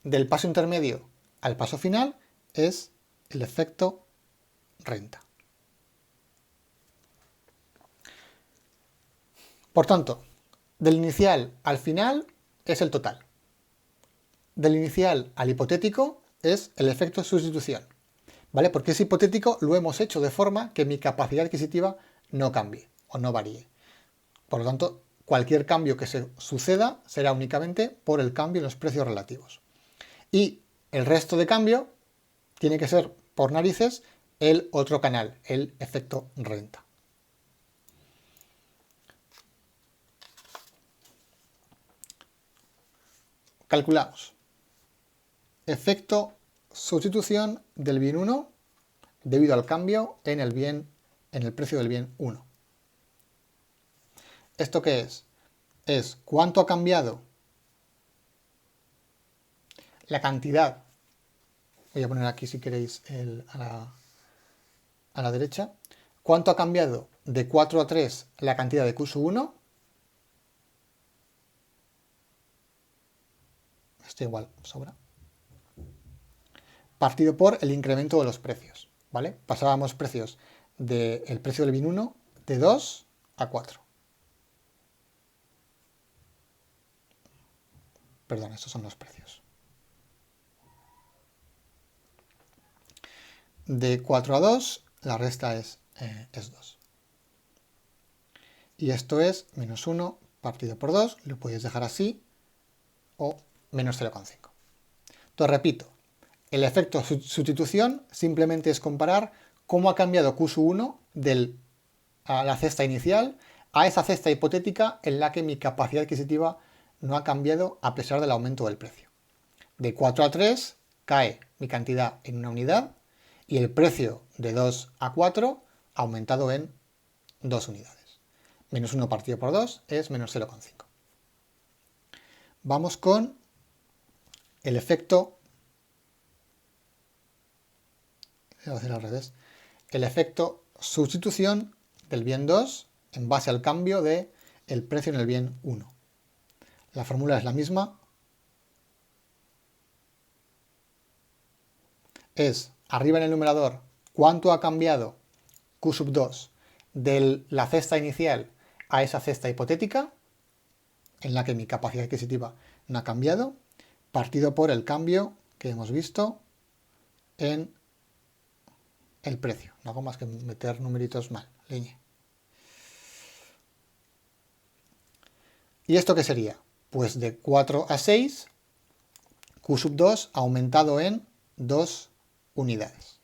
del paso intermedio al paso final es el efecto renta. Por tanto, del inicial al final es el total. Del inicial al hipotético es el efecto sustitución. ¿Vale? Porque es hipotético, lo hemos hecho de forma que mi capacidad adquisitiva no cambie o no varíe. Por lo tanto, cualquier cambio que se suceda será únicamente por el cambio en los precios relativos. Y el resto de cambio tiene que ser, por narices, el otro canal, el efecto renta. Calculamos. Efecto sustitución del bien 1 debido al cambio en el precio del bien 1. ¿Esto qué es? Es cuánto ha cambiado la cantidad. Voy a poner aquí, si queréis, a la derecha. ¿Cuánto ha cambiado de 4 a 3 la cantidad de Q1? Esto igual sobra. Partido por el incremento de los precios, ¿vale? Pasábamos precios del precio del bien 1 de 2 a 4. Perdón, estos son los precios. De 4 a 2, la resta es 2. Y esto es menos 1 partido por 2, lo podéis dejar así, o menos 0,5. Entonces repito, el efecto sustitución simplemente es comparar cómo ha cambiado Q1 a la cesta inicial a esa cesta hipotética en la que mi capacidad adquisitiva no ha cambiado a pesar del aumento del precio. De 4 a 3 cae mi cantidad en una unidad y el precio de 2 a 4 ha aumentado en 2 unidades. Menos 1 partido por 2 es menos 0,5. Vamos con el efecto, voy a hacer al revés, el efecto sustitución del bien 2 en base al cambio del precio en el bien 1. La fórmula es la misma. Es arriba en el numerador cuánto ha cambiado Q2 de la cesta inicial a esa cesta hipotética, en la que mi capacidad adquisitiva no ha cambiado, partido por el cambio que hemos visto en el precio. No hago más que meter numeritos mal, leñe. ¿Y esto qué sería? Pues de 4 a 6, Q2 ha aumentado en 2 unidades.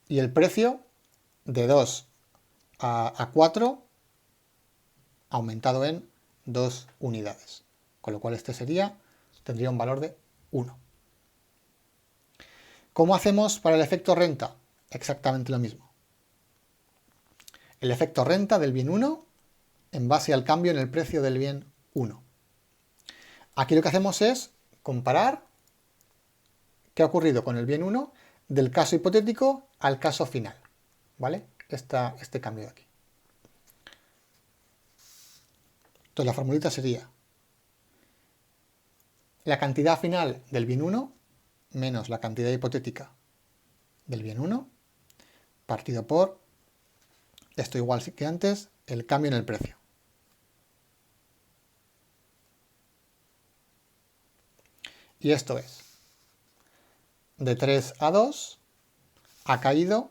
Y el precio de 2 a 4 ha aumentado en 2 unidades. Con lo cual este tendría un valor de 1. ¿Cómo hacemos para el efecto renta? Exactamente lo mismo. El efecto renta del bien 1 en base al cambio en el precio del bien 1. Aquí lo que hacemos es comparar qué ha ocurrido con el bien 1 del caso hipotético al caso final, ¿vale? este cambio de aquí. Entonces la formulita sería la cantidad final del bien 1 menos la cantidad hipotética del bien 1 partido por, esto igual que antes, el cambio en el precio. Y esto es, de 3 a 2 ha caído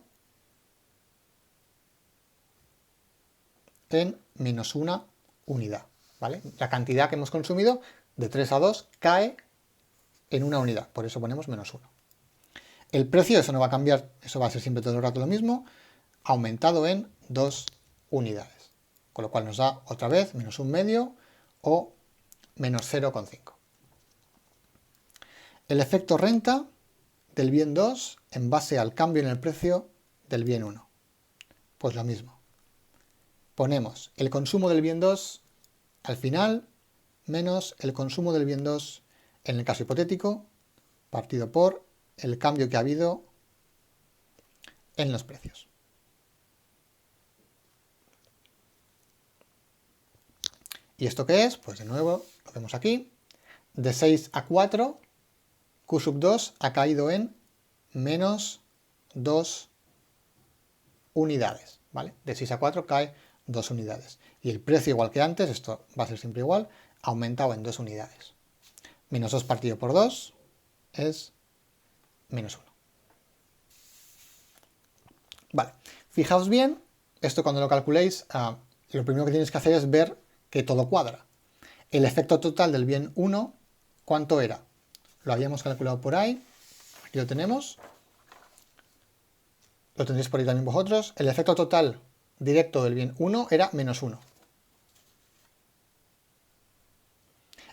en menos una unidad, ¿vale? La cantidad que hemos consumido de 3 a 2 cae en una unidad, por eso ponemos menos 1. El precio, eso no va a cambiar, eso va a ser siempre todo el rato lo mismo, aumentado en 2 unidades, con lo cual nos da otra vez menos un medio o menos 0,5. El efecto renta del bien 2 en base al cambio en el precio del bien 1. Pues lo mismo. Ponemos el consumo del bien 2 al final menos el consumo del bien 2 en el caso hipotético partido por el cambio que ha habido en los precios. ¿Y esto qué es? Pues de nuevo lo vemos aquí. De 6 a 4, Q sub 2 ha caído en menos 2 unidades, ¿vale? De 6 a 4 cae 2 unidades. Y el precio, igual que antes, esto va a ser siempre igual, ha aumentado en 2 unidades. Menos 2 partido por 2 es menos 1. Vale, fijaos bien, esto cuando lo calculéis, lo primero que tienes que hacer es ver que todo cuadra. El efecto total del bien 1, ¿cuánto era? Lo habíamos calculado por ahí, aquí lo tenemos, lo tendréis por ahí también vosotros. El efecto total directo del bien 1 era menos 1.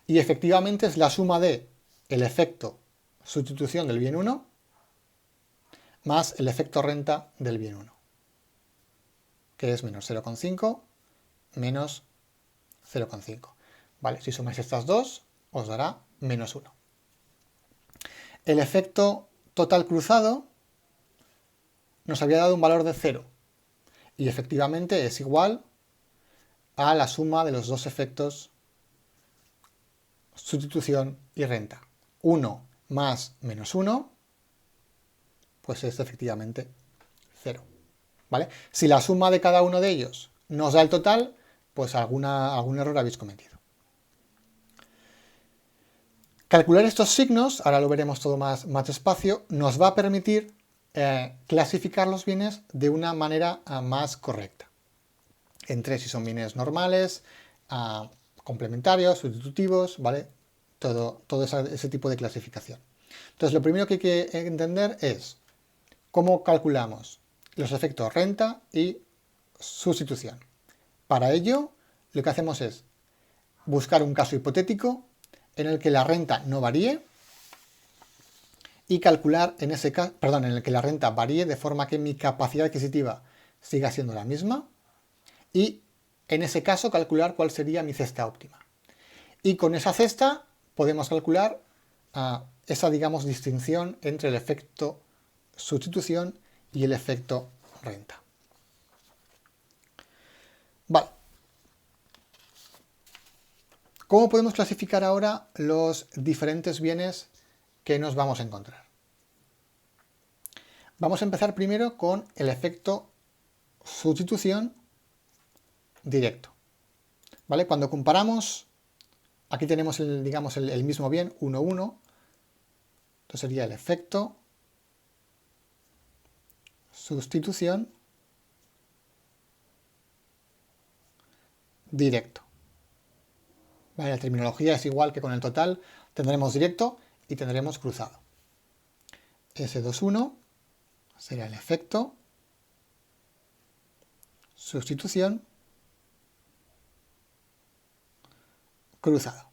Y efectivamente es la suma de el efecto sustitución del bien 1 más el efecto renta del bien 1, que es menos 0,5 menos 0,5. ¿Vale? Si sumáis estas dos, os dará menos 1. El efecto total cruzado nos había dado un valor de 0. Y efectivamente es igual a la suma de los dos efectos sustitución y renta. 1 más menos 1, pues es efectivamente 0. ¿Vale? Si la suma de cada uno de ellos nos da el total, pues algún error habéis cometido. Calcular estos signos, ahora lo veremos todo más despacio, nos va a permitir clasificar los bienes de una manera más correcta. Entre si son bienes normales, complementarios, sustitutivos, ¿vale? Todo ese tipo de clasificación. Entonces, lo primero que hay que entender es cómo calculamos los efectos renta y sustitución. Para ello, lo que hacemos es buscar un caso hipotético en el que la renta no varíe y calcular en el que la renta varíe de forma que mi capacidad adquisitiva siga siendo la misma y en ese caso calcular cuál sería mi cesta óptima. Y con esa cesta podemos calcular esa, digamos, distinción entre el efecto sustitución y el efecto renta. Vale. ¿Cómo podemos clasificar ahora los diferentes bienes que nos vamos a encontrar? Vamos a empezar primero con el efecto sustitución directo. ¿Vale? Cuando comparamos, aquí tenemos digamos, el mismo bien, 1, 1. Entonces sería el efecto sustitución directo. ¿Vale? La terminología es igual que con el total, tendremos directo y tendremos cruzado. S21 será el efecto sustitución cruzado.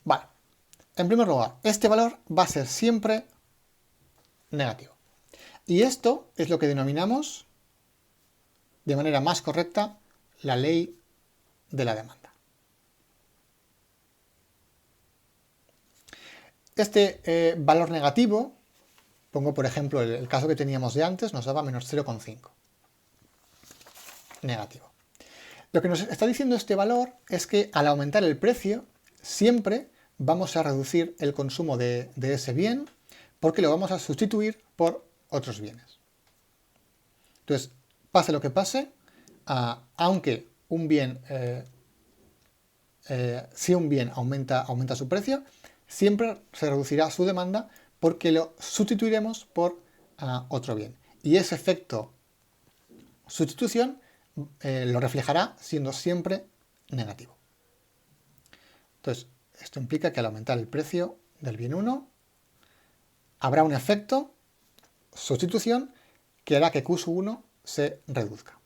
Vale, en primer lugar, este valor va a ser siempre negativo. Y esto es lo que denominamos, de manera más correcta, la ley de la demanda. Este valor negativo Pongo, por ejemplo, el caso que teníamos de antes, nos daba menos 0,5. Negativo. Lo que nos está diciendo este valor es que al aumentar el precio, siempre vamos a reducir el consumo de ese bien porque lo vamos a sustituir por otros bienes. Entonces, pase lo que pase, aunque un bien, si un bien aumenta su precio, siempre se reducirá su demanda porque lo sustituiremos por otro bien. Y ese efecto sustitución lo reflejará siendo siempre negativo. Entonces, esto implica que al aumentar el precio del bien 1, habrá un efecto sustitución que hará que Q1 se reduzca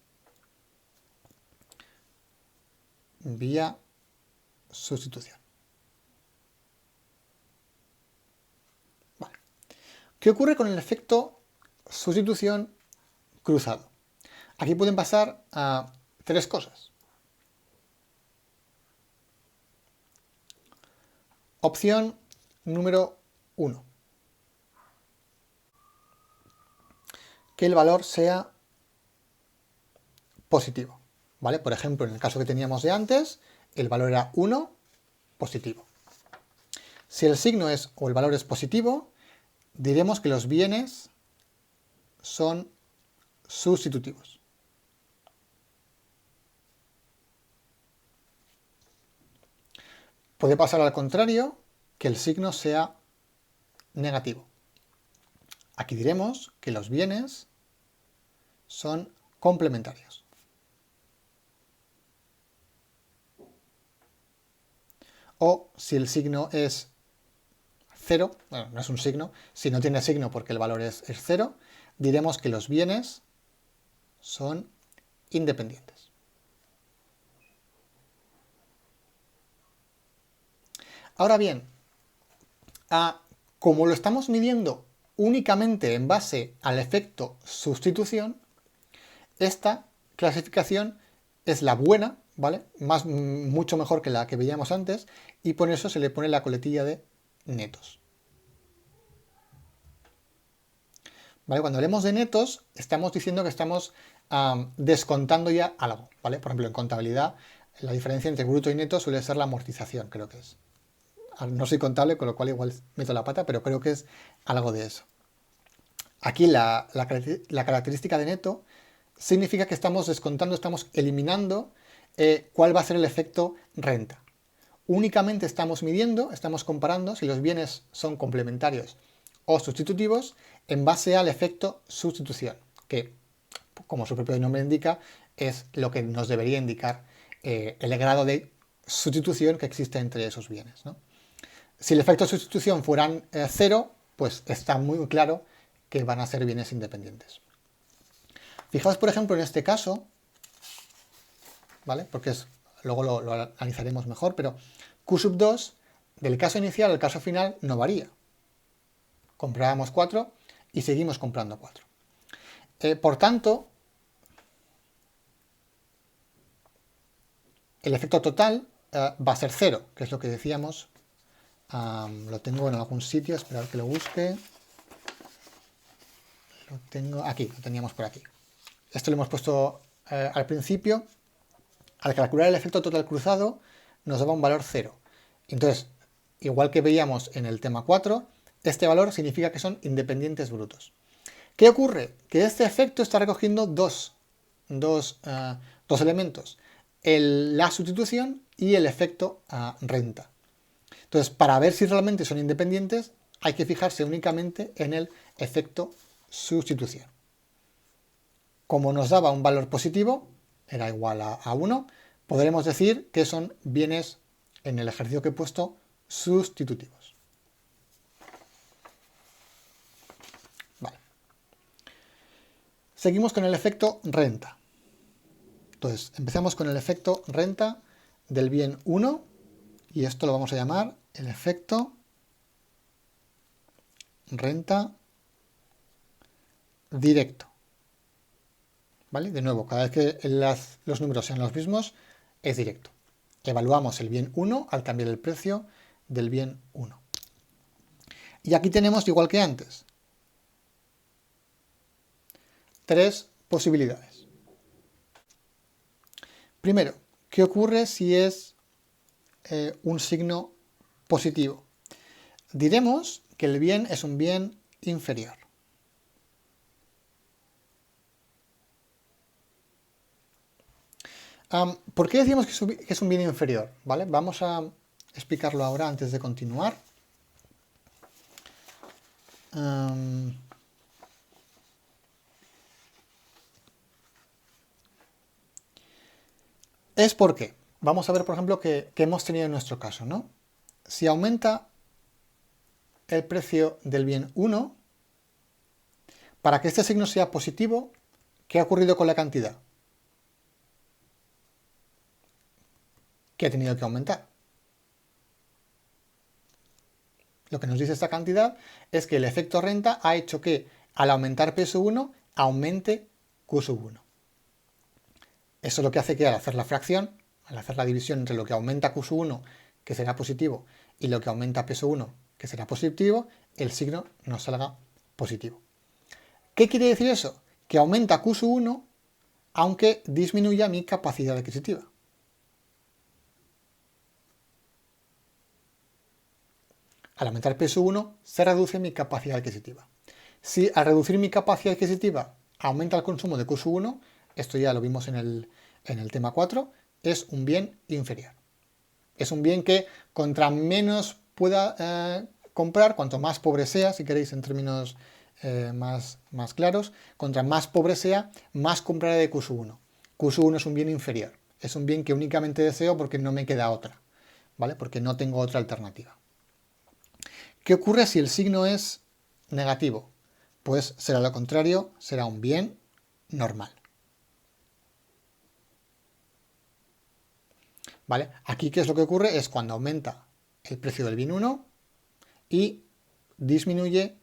vía sustitución. Vale. ¿Qué ocurre con el efecto sustitución cruzado? Aquí pueden pasar tres cosas. Opción número 1. Que el valor sea positivo. ¿Vale? Por ejemplo, en el caso que teníamos de antes, el valor era 1, positivo. Si el signo es o el valor es positivo, diremos que los bienes son sustitutivos. Puede pasar al contrario, que el signo sea negativo. Aquí diremos que los bienes son complementarios. O si el signo es 0, bueno, no es un signo, si no tiene signo porque el valor es 0, diremos que los bienes son independientes. Ahora bien, como lo estamos midiendo únicamente en base al efecto sustitución, esta clasificación es la buena, ¿vale? Mucho mejor que la que veíamos antes, y por eso se le pone la coletilla de netos. ¿Vale? Cuando hablemos de netos, estamos diciendo que estamos descontando ya algo, ¿vale? Por ejemplo, en contabilidad, la diferencia entre bruto y neto suele ser la amortización, creo que es. No soy contable, con lo cual igual meto la pata, pero creo que es algo de eso. Aquí la característica de neto significa que estamos descontando, estamos eliminando cuál va a ser el efecto renta. Únicamente estamos midiendo, estamos comparando si los bienes son complementarios o sustitutivos en base al efecto sustitución, que, como su propio nombre indica, es lo que nos debería indicar el grado de sustitución que existe entre esos bienes, ¿no? Si el efecto de sustitución fueran 0, pues está muy claro que van a ser bienes independientes. Fijaos, por ejemplo, en este caso, ¿vale? Porque luego lo analizaremos mejor, pero Q sub 2, del caso inicial al caso final, no varía. Comprábamos 4 y seguimos comprando 4. Por tanto, el efecto total va a ser 0, que es lo que decíamos. Lo tengo en algún sitio, esperad que lo busque. Lo tengo aquí, lo teníamos por aquí. Esto lo hemos puesto al principio. Al calcular el efecto total cruzado nos daba un valor 0. Entonces, igual que veíamos en el tema 4, este valor significa que son independientes brutos. ¿Qué ocurre? Que este efecto está recogiendo dos elementos, la sustitución y el efecto renta. Entonces, para ver si realmente son independientes, hay que fijarse únicamente en el efecto sustitución. Como nos daba un valor positivo, era igual a 1, podremos decir que son bienes, en el ejercicio que he puesto, sustitutivos. Vale. Seguimos con el efecto renta. Entonces, empezamos con el efecto renta del bien 1, y esto lo vamos a llamar el efecto renta directo. ¿Vale? De nuevo, cada vez que los números sean los mismos, es directo. Evaluamos el bien 1 al cambiar el precio del bien 1. Y aquí tenemos igual que antes. tres posibilidades. Primero, ¿qué ocurre si es un signo positivo? Diremos que el bien es un bien inferior. ¿Por qué decimos que es un bien inferior? ¿Vale? Vamos a explicarlo ahora antes de continuar. Es porque, vamos a ver por ejemplo que hemos tenido en nuestro caso, ¿no? Si aumenta el precio del bien 1, para que este signo sea positivo, ¿qué ha ocurrido con la cantidad? Que ha tenido que aumentar. Lo que nos dice esta cantidad es que el efecto renta ha hecho que al aumentar P sub 1 aumente Q sub 1. Eso es lo que hace que al hacer la fracción, al hacer la división entre lo que aumenta Q sub 1, que será positivo, y lo que aumenta P sub 1, que será positivo, el signo nos salga positivo. ¿Qué quiere decir eso? Que aumenta Q sub 1 aunque disminuya mi capacidad adquisitiva. Al aumentar P sub 1 se reduce mi capacidad adquisitiva. Si al reducir mi capacidad adquisitiva aumenta el consumo de Q sub 1, esto ya lo vimos en el tema 4, es un bien inferior. Es un bien que contra menos pueda comprar, cuanto más pobre sea, si queréis en términos más claros, contra más pobre sea, más compraré de Q sub 1. Q sub 1 es un bien inferior, es un bien que únicamente deseo porque no me queda otra, ¿vale? Porque no tengo otra alternativa. ¿Qué ocurre si el signo es negativo? Pues será lo contrario, será un bien normal. ¿Vale? Aquí, ¿qué es lo que ocurre? Es cuando aumenta el precio del bien 1 y disminuye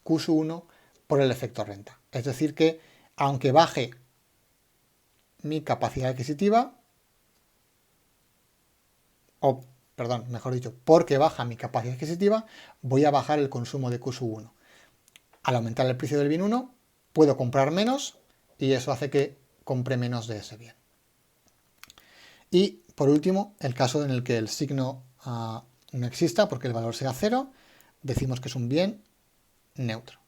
Q sub 1 por el efecto renta. Es decir que, aunque baje mi capacidad adquisitiva, mejor dicho, porque baja mi capacidad adquisitiva, voy a bajar el consumo de Q sub 1. Al aumentar el precio del bien 1, puedo comprar menos y eso hace que compre menos de ese bien. Y por último, el caso en el que el signo no exista porque el valor sea 0, decimos que es un bien neutro.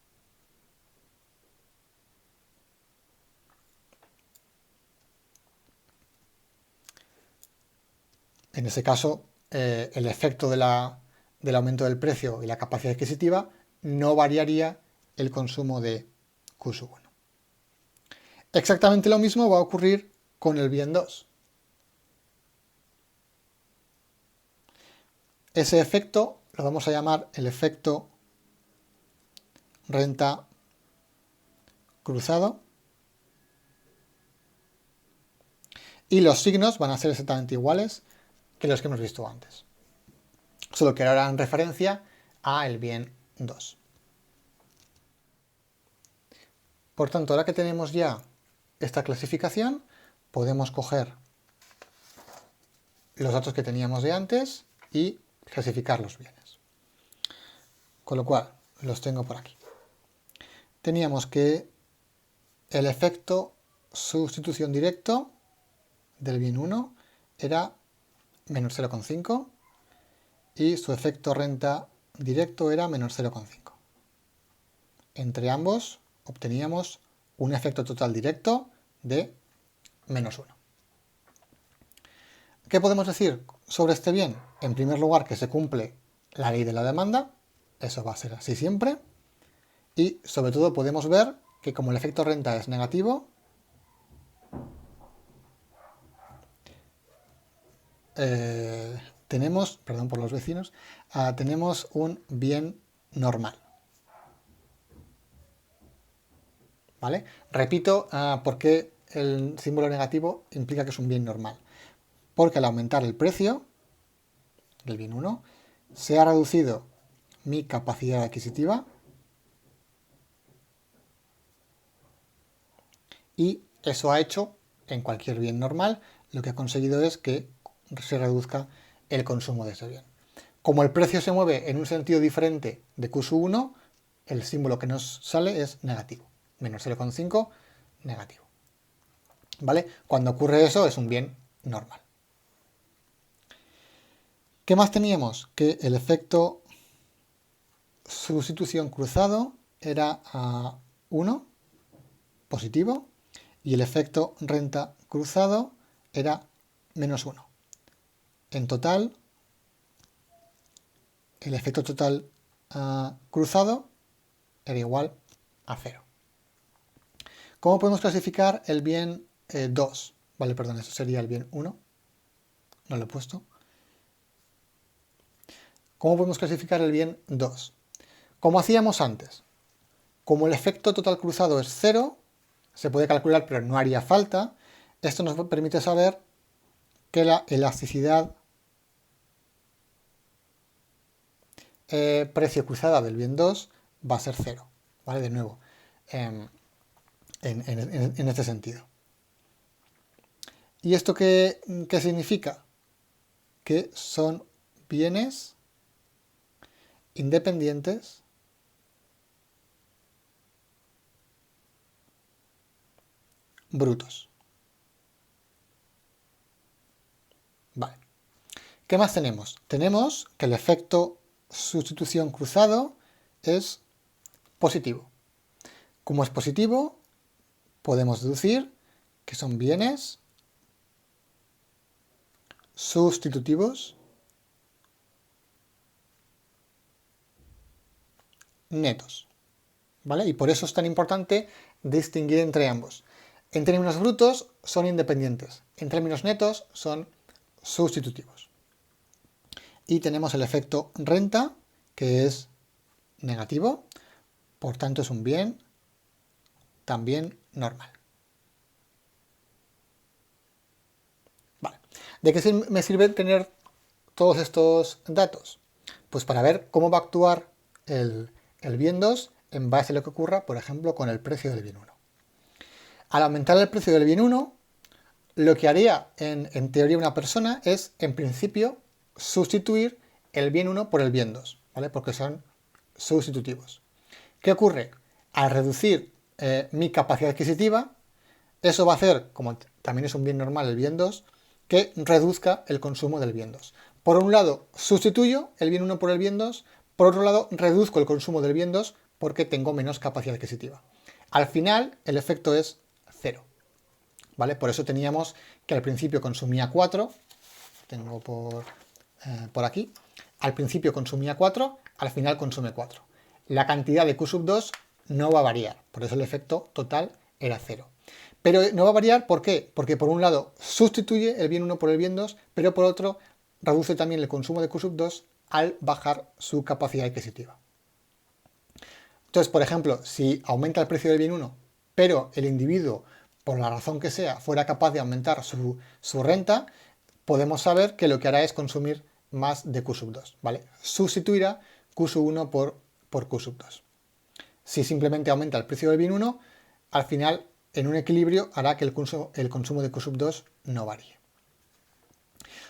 En ese caso, el efecto del aumento del precio y la capacidad adquisitiva no variaría el consumo de Q sub 1. Exactamente lo mismo va a ocurrir con el bien 2. Ese efecto lo vamos a llamar el efecto renta cruzado. Y los signos van a ser exactamente iguales que los que hemos visto antes. Solo que ahora harán referencia a el bien 2. Por tanto, ahora que tenemos ya esta clasificación, podemos coger los datos que teníamos de antes y clasificar los bienes. Con lo cual, los tengo por aquí. Teníamos que el efecto sustitución directo del bien 1 era menos 0,5 y su efecto renta directo era menos 0,5. Entre ambos obteníamos un efecto total directo de menos 1. ¿Qué podemos decir sobre este bien? En primer lugar, que se cumple la ley de la demanda, eso va a ser así siempre, y sobre todo podemos ver que como el efecto renta es negativo, tenemos, perdón por los vecinos, tenemos un bien normal. ¿Vale? Repito por qué el símbolo negativo implica que es un bien normal. Porque al aumentar el precio del bien 1, se ha reducido mi capacidad adquisitiva y eso ha hecho, en cualquier bien normal, lo que ha conseguido es que se reduzca el consumo de ese bien. Como el precio se mueve en un sentido diferente de Q sub 1, el símbolo que nos sale es negativo. Menos 0,5 negativo. ¿Vale? Cuando ocurre eso es un bien normal. ¿Qué más teníamos? Que el efecto sustitución cruzado era 1, positivo, y el efecto renta cruzado era -1. En total, el efecto total cruzado era igual a 0. ¿Cómo podemos clasificar el bien 2? Vale, perdón, eso sería el bien 1. No lo he puesto. ¿Cómo podemos clasificar el bien 2? Como hacíamos antes. Como el efecto total cruzado es 0, se puede calcular, pero no haría falta. Esto nos permite saber que la elasticidad precio cruzada del bien 2 va a ser 0. ¿Vale? De nuevo, en este sentido. ¿Y esto qué significa? Que son bienes independientes brutos. Vale. ¿Qué más tenemos? Tenemos que el efecto sustitución cruzado es positivo. Como es positivo, podemos deducir que son bienes sustitutivos netos. ¿Vale? Y por eso es tan importante distinguir entre ambos. En términos brutos son independientes, en términos netos son sustitutivos. Y tenemos el efecto renta, que es negativo, por tanto es un bien también normal. Vale. ¿De qué me sirve tener todos estos datos? Pues para ver cómo va a actuar el bien 2 en base a lo que ocurra, por ejemplo, con el precio del bien 1. Al aumentar el precio del bien 1, lo que haría en teoría una persona es, en principio, sustituir el bien 1 por el bien 2, ¿vale? Porque son sustitutivos. ¿Qué ocurre? Al reducir mi capacidad adquisitiva, eso va a hacer, como también es un bien normal el bien 2, que reduzca el consumo del bien 2. Por un lado, sustituyo el bien 1 por el bien 2, por otro lado, reduzco el consumo del bien 2 porque tengo menos capacidad adquisitiva. Al final, el efecto es 0. ¿Vale? Por eso teníamos que al principio consumía 4, tengo por aquí, al principio consumía 4, al final consume 4. La cantidad de Q sub 2 no va a variar, por eso el efecto total era 0. Pero no va a variar, ¿por qué? Porque por un lado sustituye el bien 1 por el bien 2, pero por otro reduce también el consumo de Q sub 2 al bajar su capacidad adquisitiva. Entonces, por ejemplo, si aumenta el precio del bien 1, pero el individuo, por la razón que sea, fuera capaz de aumentar su renta, podemos saber que lo que hará es consumir más de Q sub 2, ¿vale? Sustituirá Q sub 1 por Q sub 2. Si simplemente aumenta el precio del bien 1, al final, en un equilibrio, hará que el consumo de Q sub 2 no varíe.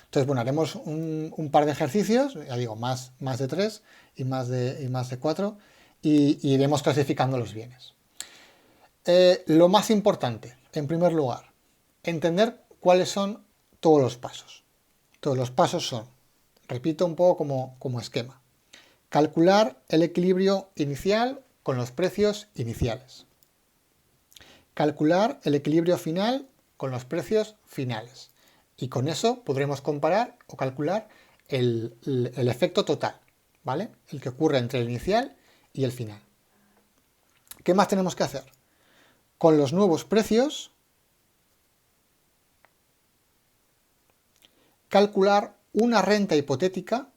Entonces, bueno, haremos un par de ejercicios, ya digo, más de 3 y más de 4, y iremos clasificando los bienes. Lo más importante, en primer lugar, entender cuáles son todos los pasos. Todos los pasos son, repito un poco como esquema, calcular el equilibrio inicial con los precios iniciales. Calcular el equilibrio final con los precios finales. Y con eso podremos comparar o calcular el efecto total, ¿vale? El que ocurre entre el inicial y el final. ¿Qué más tenemos que hacer? Con los nuevos precios, calcular una renta hipotética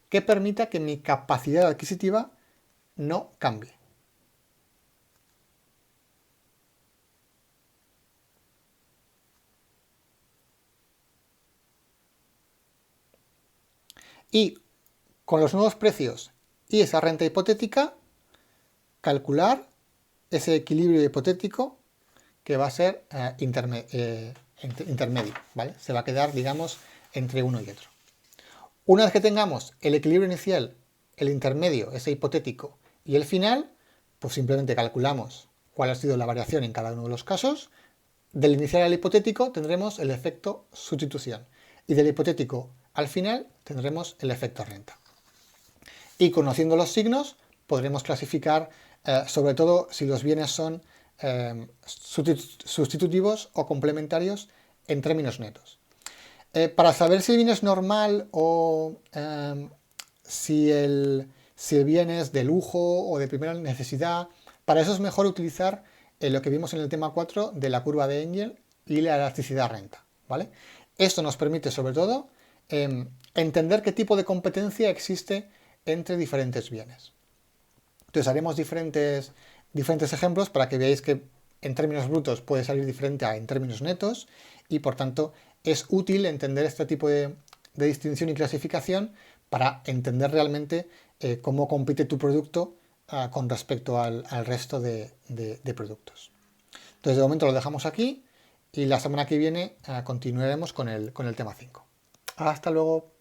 que permita que mi capacidad adquisitiva no cambie. Y con los nuevos precios y esa renta hipotética, calcular ese equilibrio hipotético que va a ser intermedio, ¿vale? Se va a quedar, digamos, entre uno y otro. Una vez que tengamos el equilibrio inicial, el intermedio, ese hipotético, y el final, pues simplemente calculamos cuál ha sido la variación en cada uno de los casos. Del inicial al hipotético tendremos el efecto sustitución y del hipotético al final tendremos el efecto renta. Y conociendo los signos podremos clasificar sobre todo si los bienes son sustitutivos o complementarios en términos netos. Para saber si el bien es normal o si el bien es de lujo o de primera necesidad, para eso es mejor utilizar lo que vimos en el tema 4 de la curva de Engel y la elasticidad renta, ¿vale? Esto nos permite sobre todo entender qué tipo de competencia existe entre diferentes bienes. Entonces haremos diferentes ejemplos para que veáis que en términos brutos puede salir diferente a en términos netos y por tanto es útil entender este tipo de distinción y clasificación para entender realmente cómo compite tu producto con respecto al resto de productos. Entonces de momento lo dejamos aquí y la semana que viene continuaremos con el tema 5. Hasta luego.